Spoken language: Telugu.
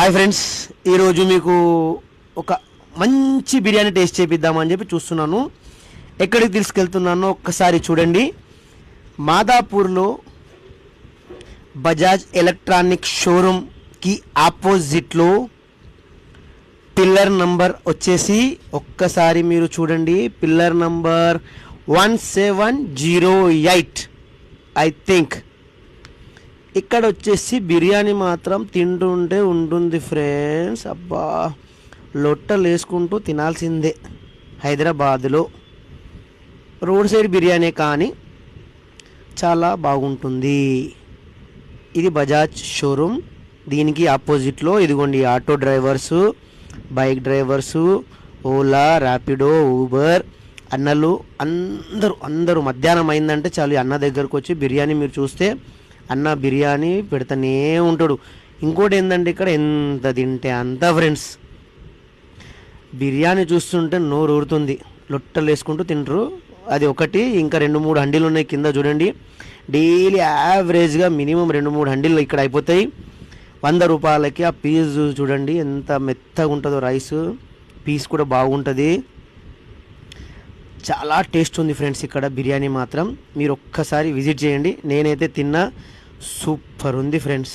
హాయ్ ఫ్రెండ్స్, ఈరోజు మీకు ఒక మంచి బిర్యానీ టేస్ట్ చేపిద్దామని చెప్పి చూస్తున్నాను. ఎక్కడికి తీసుకెళ్తున్నానో ఒక్కసారి చూడండి. మాదాపూర్లో బజాజ్ ఎలక్ట్రానిక్ షోరూమ్కి ఆపోజిట్లో పిల్లర్ నంబర్ వచ్చేసి ఒక్కసారి మీరు చూడండి. Pillar number 1708 I think. ఇక్కడ వచ్చేసి బిర్యానీ మాత్రం తింటుంటే ఉంటుంది ఫ్రెండ్స్. అబ్బా, లొట్టలు వేసుకుంటూ తినాల్సిందే. హైదరాబాదులో రోడ్ సైడ్ బిర్యానీ కానీ చాలా బాగుంటుంది. ఇది బజాజ్ షోరూమ్. దీనికి ఆపోజిట్లో ఇదిగోండి auto drivers, bike drivers, Ola, Rapido, Uber అన్నలు అందరూ మధ్యాహ్నం అయిందంటే చాలు అన్న దగ్గరకు వచ్చి బిర్యానీ మీరు చూస్తే అన్న బిర్యానీ పెడతానే ఉంటాడు. ఇంకోటి ఏంటంటే ఇక్కడ ఎంత తింటే అంత ఫ్రెండ్స్, బిర్యానీ చూస్తుంటే నోరు ఊరుతుంది. లొట్టలు వేసుకుంటూ తింటారు. అది ఒకటి. ఇంకా 2-3 హండీలు ఉన్నాయి కింద చూడండి. డైలీ యావరేజ్గా మినిమం 2-3 హండీలు ఇక్కడ అయిపోతాయి. 100 రూపాయలకి ఆ పీస్ చూడండి ఎంత మెత్తగా ఉంటుందో. రైస్ పీస్ కూడా బాగుంటుంది. చాలా టేస్ట్ ఉంది ఫ్రెండ్స్ ఇక్కడ బిర్యానీ మాత్రం. మీరు ఒక్కసారి విజిట్ చేయండి. నేనైతే తిన్నా, సూపర్ ఉంది ఫ్రెండ్స్.